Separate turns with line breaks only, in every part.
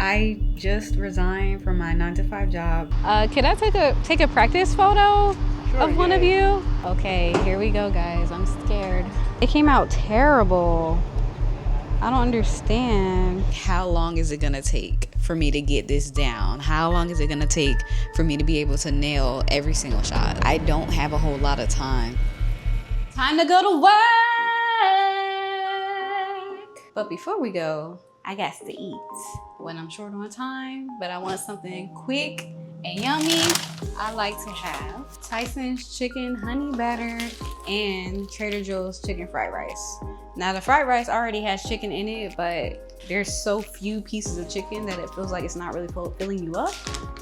I just resigned from my 9 to 5 job.
Can I take a practice photo of one of
yeah.
you? Okay, here we go, guys. I'm scared. It came out terrible. I don't understand.
How long is it gonna take for me to get this down? How long is it gonna take for me to be able to nail every single shot? I don't have a whole lot of time. Time to go to work! But before we go, I got to eat. When I'm short on time, but I want something quick and yummy, I like to have Tyson's chicken honey batter and Trader Joe's chicken fried rice. Now the fried rice already has chicken in it, but there's so few pieces of chicken that it feels like it's not really filling you up.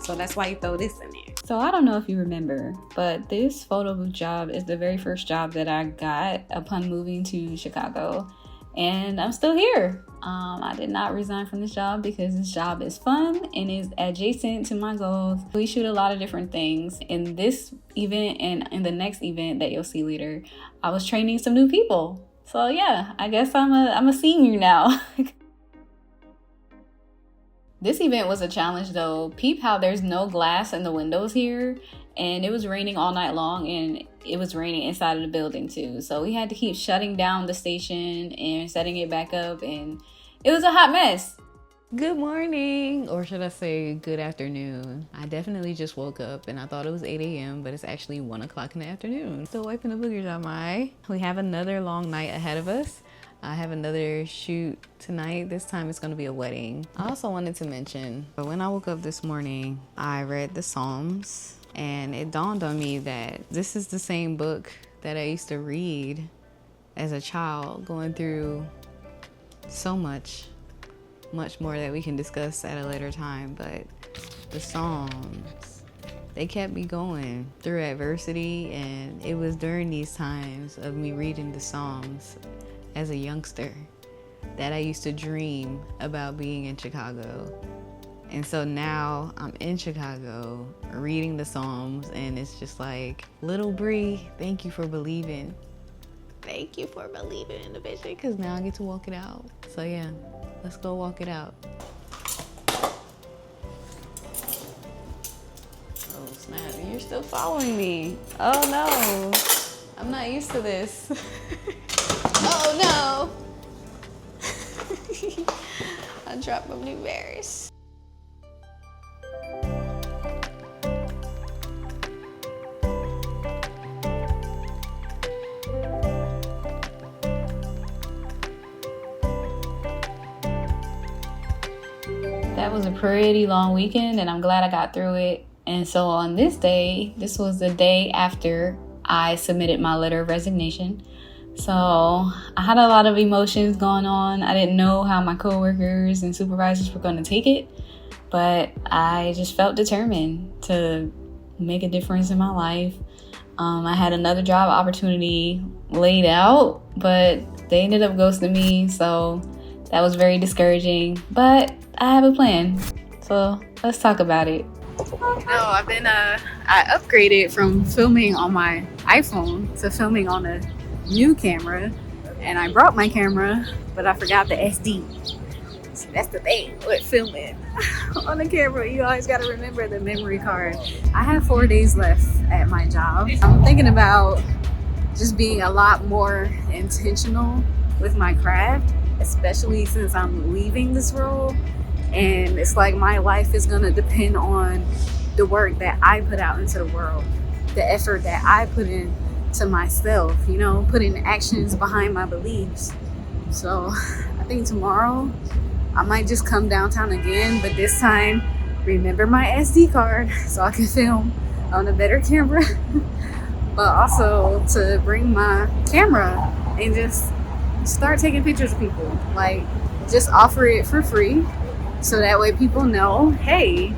So that's why you throw this in there. So I don't know if you remember, but this photo booth job is the very first job that I got upon moving to Chicago. And I'm still here. I did not resign from this job because this job is fun and is adjacent to my goals. We shoot a lot of different things. In this event and in the next event that you'll see later, I was training some new people. So yeah, I guess I'm a senior now. This event was a challenge though. Peep how there's no glass in the windows here, and it was raining all night long, and it was raining inside of the building too. So we had to keep shutting down the station and setting it back up, and it was a hot mess.
Good morning, or should I say good afternoon. I definitely just woke up and I thought it was 8 a.m., but it's actually 1 o'clock in the afternoon. Still wiping the boogers out my eye. We have another long night ahead of us. I have another shoot tonight. This time it's gonna be a wedding. I also wanted to mention, but when I woke up this morning, I read the Psalms and it dawned on me that this is the same book that I used to read as a child, going through so much more that we can discuss at a later time. But the Psalms, they kept me going through adversity, and it was during these times of me reading the Psalms as a youngster that I used to dream about being in Chicago. And so now I'm in Chicago reading the Psalms, and it's just like, little Bree, thank you for believing. Thank you for believing in the vision, because now I get to walk it out. So yeah, let's go walk it out. Oh snap, you're still following me. Oh no, I'm not used to this. Oh no! I dropped my blueberries. That was a pretty long weekend, and I'm glad I got through it. And so on this day, this was the day after I submitted my letter of resignation. So I had a lot of emotions going on. I didn't know how my coworkers and supervisors were going to take it, but I just felt determined to make a difference in my life. I had another job opportunity laid out, but they ended up ghosting me, so that was very discouraging. But I have a plan, so let's talk about it. No, I upgraded from filming on my iPhone to filming on a new camera, and I brought my camera, but I forgot the SD. So that's the thing with filming on the camera. You always got to remember the memory card. I have 4 days left at my job. I'm thinking about just being a lot more intentional with my craft, especially since I'm leaving this role, and it's like my life is gonna depend on the work that I put out into the world, the effort that I put in to myself, putting actions behind my beliefs. So I think tomorrow I might just come downtown again, but this time remember my SD card so I can film on a better camera, but also to bring my camera and just start taking pictures of people. Like, just offer it for free so that way people know, hey,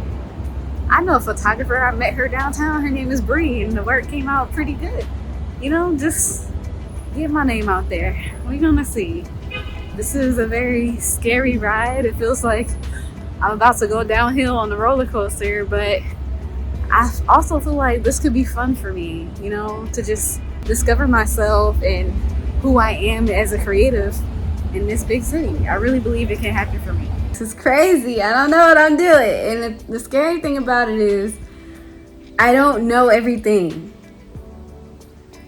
I know a photographer. I met her downtown. Her name is Bree, and the work came out pretty good. Just get my name out there. We're gonna see. This is a very scary ride. It feels like I'm about to go downhill on the roller coaster, but I also feel like this could be fun for me, to just discover myself and who I am as a creative in this big city. I really believe it can happen for me.
This is crazy. I don't know what I'm doing. And the scary thing about it is I don't know everything.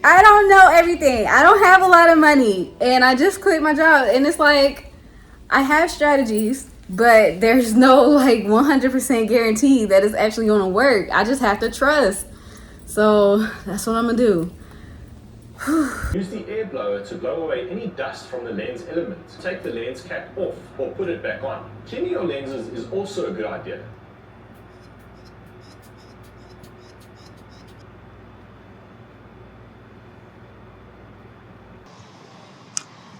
I don't know everything. I don't have a lot of money. And I just quit my job. And it's like, I have strategies, but there's no like 100% guarantee that it's actually going to work. I just have to trust. So that's what I'm going to do.
Use the air blower to blow away any dust from the lens element. Take the lens cap off or put it back on. Cleaning your lenses is also a good idea.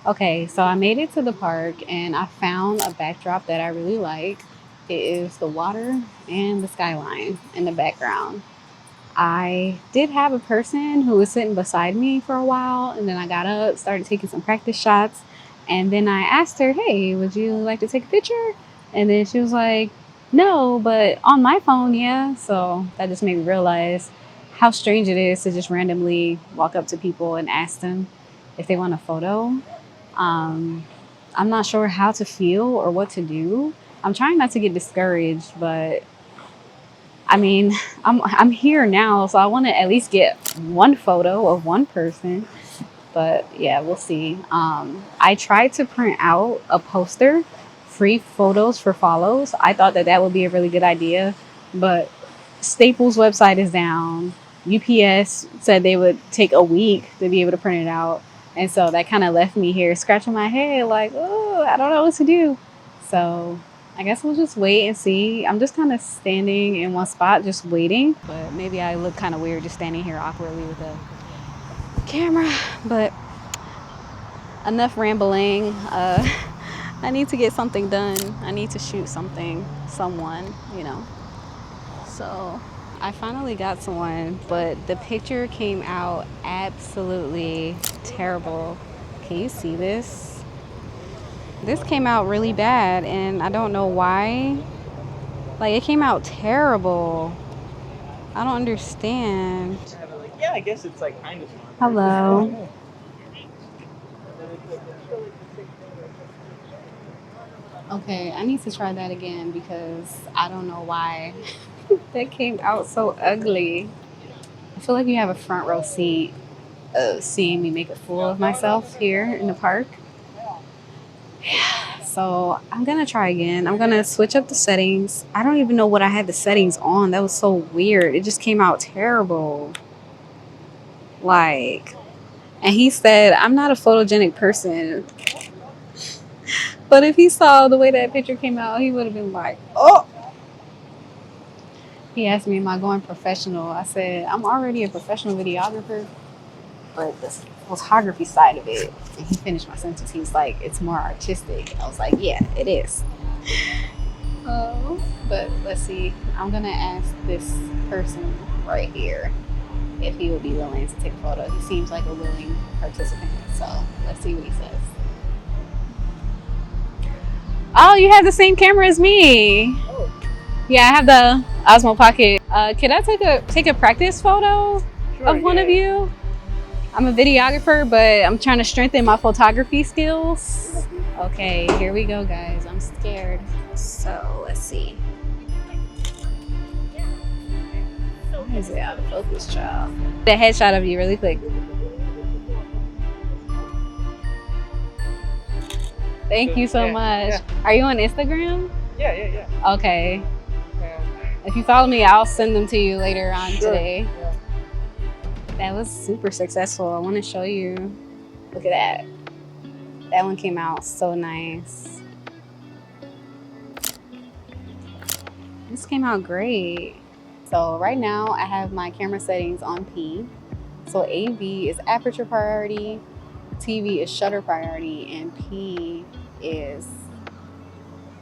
Okay, so I made it to the park and I found a backdrop that I really like. It is the water and the skyline in the background. I did have a person who was sitting beside me for a while, and then I got up, started taking some practice shots, and then I asked her, hey, would you like to take a picture? And then she was like, no, but on my phone, yeah. So that just made me realize how strange it is to just randomly walk up to people and ask them if they want a photo. I'm not sure how to feel or what to do. I'm trying not to get discouraged, but I mean, I'm here now, so I want to at least get one photo of one person. But yeah, we'll see. I tried to print out a poster, free photos for follows. I thought that would be a really good idea, but Staples website is down. UPS said they would take a week to be able to print it out. And so that kind of left me here scratching my head like, oh, I don't know what to do. So I guess we'll just wait and see. I'm just kind of standing in one spot, just waiting. But maybe I look kind of weird just standing here awkwardly with a camera. But enough rambling. I need to get something done. I need to shoot someone, you know. So I finally got someone, but the picture came out absolutely terrible. Can you see this? This came out really bad, and I don't know why. Like, it came out terrible. I don't understand.
Yeah, I guess it's like kind of smart.
Hello. Okay, I need to try that again because I don't know why that came out so ugly. I feel like you have a front row seat of seeing me make a fool of myself here in the park. So I'm gonna try again. I'm gonna switch up the settings. I don't even know what I had the settings on. That was so weird. It just came out terrible. Like, and he said, I'm not a photogenic person. But if he saw the way that picture came out, he would have been like, oh. He asked me, am I going professional? I said, I'm already a professional videographer, but the photography side of it. And he finished my sentence. He was like, it's more artistic. I was like, yeah, it is. But let's see. I'm going to ask this person right here if he would be willing to take a photo. He seems like a willing participant. So let's see what he says. Oh, you have the same camera as me.
Oh.
Yeah, I have the Osmo Pocket. Can I take a practice photo of one of you? I'm a videographer, but I'm trying to strengthen my photography skills. Okay, here we go, guys. I'm scared. So let's see. Why is it out of focus, child? The headshot of you really quick. Thank you so much.
Yeah.
Are you on Instagram?
Yeah.
Okay. If you follow me, I'll send them to you later on today.
Yeah.
That was super successful. I want to show you. Look at that. That one came out so nice. This came out great. So right now I have my camera settings on P. So AV is aperture priority, TV is shutter priority, and P is,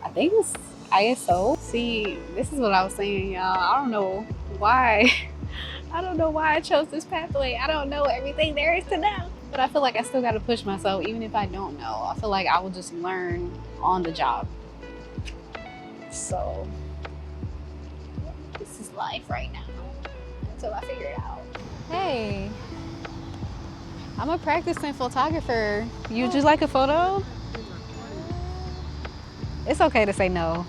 I think it's ISO. See, this is what I was saying, y'all. I don't know why I chose this pathway. I don't know everything there is to know. But I feel like I still got to push myself even if I don't know. I feel like I will just learn on the job. So this is life right now until I figure it out. Hey, I'm a practicing photographer. You'd you like a photo? It's okay to say no.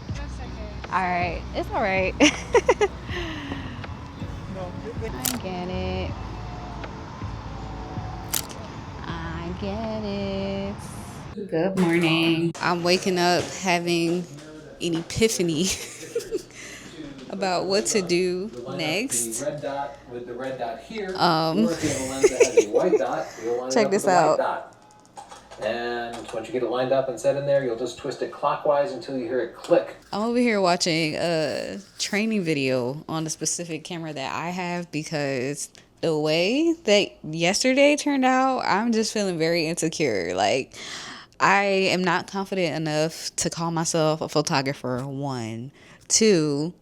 That's okay.
All right. It's all right.
No.
I get it. I get it. Good morning. I'm waking up having an epiphany about what to do next.
The red dot with the red dot here.
Um,
Or if you have a lens that has a white dot, you'll line
check
it up
this
with a white
out.
dot. And once you get it lined up and set in there, you'll just twist it clockwise until you hear it click.
I'm over here watching a training video on a specific camera that I have because the way that yesterday turned out, I'm just feeling very insecure. Like, I am not confident enough to call myself a photographer, 1. 2,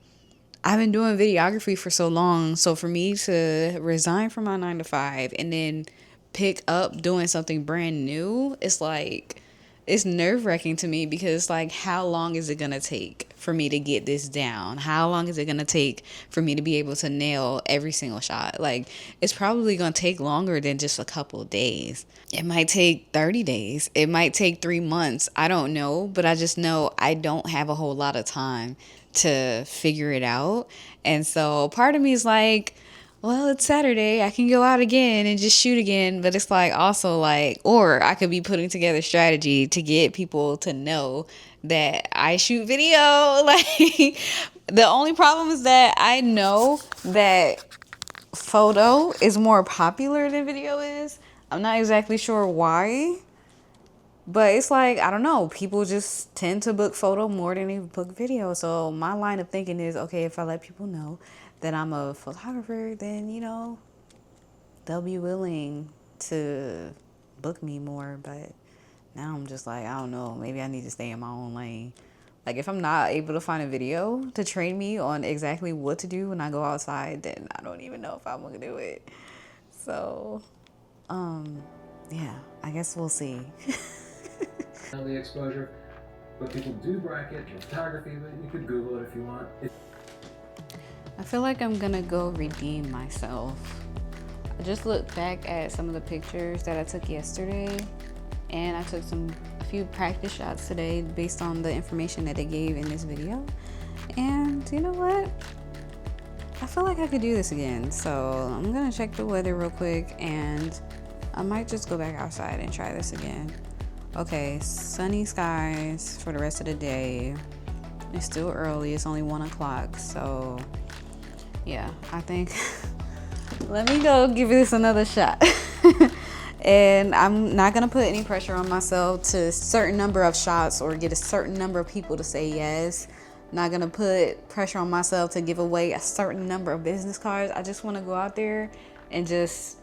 I've been doing videography for so long. So for me to resign from my 9 to 5 and then pick up doing something brand new, it's like, it's nerve-wracking to me because, like, how long is it going to take for me to get this down? How long is it going to take for me to be able to nail every single shot? Like, it's probably going to take longer than just a couple of days. It might take 30 days. It might take 3 months. I don't know, but I just know I don't have a whole lot of time to figure it out. And so part of me is like, well, it's Saturday. I can go out again and just shoot again. But it's like also like, or I could be putting together strategy to get people to know that I shoot video. Like, the only problem is that I know that photo is more popular than video is. I'm not exactly sure why. But it's like, I don't know, people just tend to book photo more than they book video. So my line of thinking is, okay, if I let people know that I'm a photographer, then, you know, they'll be willing to book me more. But now I'm just like, I don't know, maybe I need to stay in my own lane. Like, if I'm not able to find a video to train me on exactly what to do when I go outside, then I don't even know if I'm gonna do it. So, yeah, I guess we'll see.
The exposure, but people do bracket in photography, but you could Google it if you want.
I feel like I'm gonna go redeem myself. I just looked back at some of the pictures that I took yesterday, and I took a few practice shots today based on the information that they gave in this video. And you know what? I feel like I could do this again. So I'm gonna check the weather real quick, and I might just go back outside and try this again. Okay, sunny skies for the rest of the day. It's still early, it's only 1 o'clock, so yeah, I think let me go give this another shot. And I'm not gonna put any pressure on myself to a certain number of shots or get a certain number of people to say yes. I'm not gonna put pressure on myself to give away a certain number of business cards. I just wanna go out there and just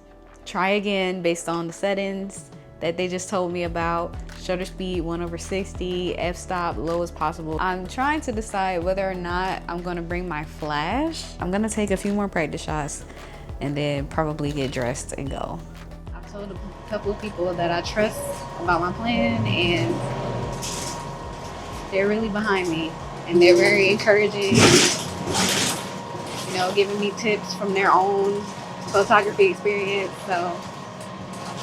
try again based on the settings that they just told me about. Shutter speed 1/60, f-stop low as possible. I'm trying to decide whether or not I'm gonna bring my flash. I'm gonna take a few more practice shots and then probably get dressed and go. I've told a couple of people that I trust about my plan, and they're really behind me, and they're very encouraging, you know, giving me tips from their own photography experience. So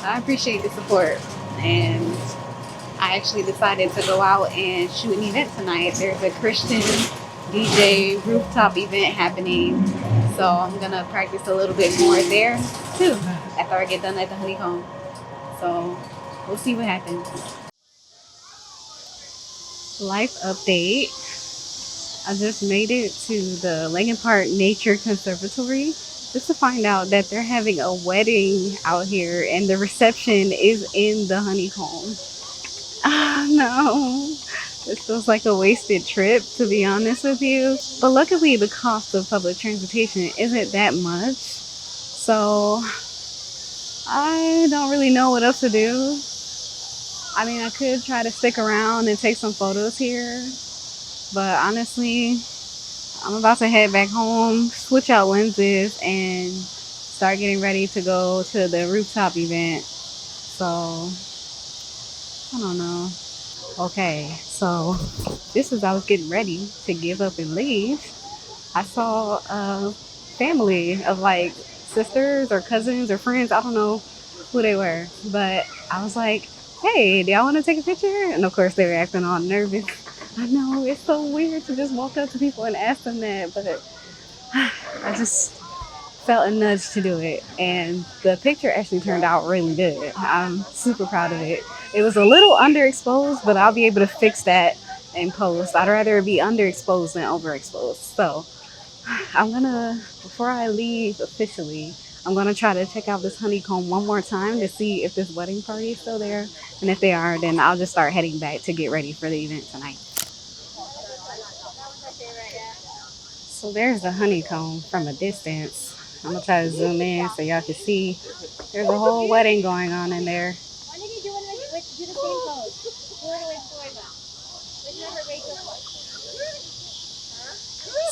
I appreciate the support, and I actually decided to go out and shoot an event tonight. There's a Christian DJ rooftop event happening, so I'm gonna practice a little bit more there too after I get done at the honeycomb. So we'll see what happens. Life update. I just made it to the Lincoln Park Nature Conservatory just to find out that they're having a wedding out here, and the reception is in the honeycomb. Oh no, this feels like a wasted trip, to be honest with you. But luckily the cost of public transportation isn't that much, so I don't really know what else to do. I mean, I could try to stick around and take some photos here, but honestly, I'm about to head back home, switch out lenses, and start getting ready to go to the rooftop event. So, I don't know. Okay, so just as I was getting ready to give up and leave, I saw a family of like sisters or cousins or friends. I don't know who they were, but I was like, hey, do y'all want to take a picture? And of course they were acting all nervous. I know, it's so weird to just walk up to people and ask them that, but I just felt a nudge to do it. And the picture actually turned out really good. I'm super proud of it. It was a little underexposed, but I'll be able to fix that in post. I'd rather it be underexposed than overexposed. So I'm gonna, before I leave officially, I'm gonna try to check out this honeycomb one more time to see if this wedding party is still there. And if they are, then I'll just start heading back to get ready for the event tonight. So there's the honeycomb from a distance. I'm gonna try to zoom in so y'all can see there's a whole wedding going on in there.
Why did you do the same pose? Do it with Florida. Whichever way you want.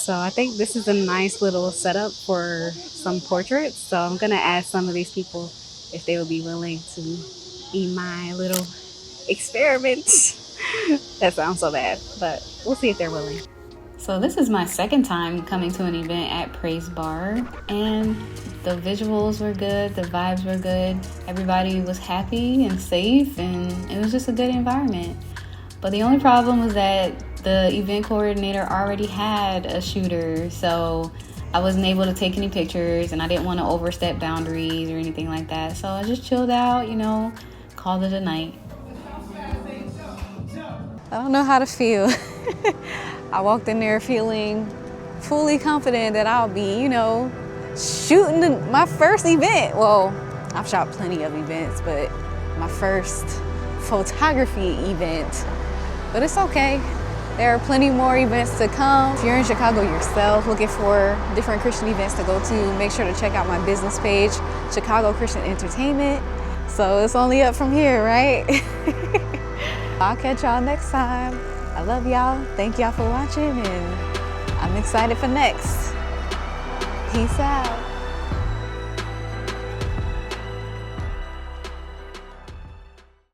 So I think this is a nice little setup for some portraits. So I'm gonna ask some of these people if they would be willing to be my little experiment. That sounds so bad, but we'll see if they're willing.
So this is my second time coming to an event at Praise Bar, and the visuals were good, the vibes were good, everybody was happy and safe, and it was just a good environment. But the only problem was that the event coordinator already had a shooter, so I wasn't able to take any pictures, and I didn't want to overstep boundaries or anything like that. So I just chilled out, called it a night.
I don't know how to feel. I walked in there feeling fully confident that I'll be, shooting my first event. Well, I've shot plenty of events, but my first photography event. But it's okay. There are plenty more events to come. If you're in Chicago yourself looking for different Christian events to go to, make sure to check out my business page, Chicago Christian Entertainment. So it's only up from here, right? I'll catch y'all next time. I love y'all. Thank y'all for watching, and I'm excited for next. Peace out.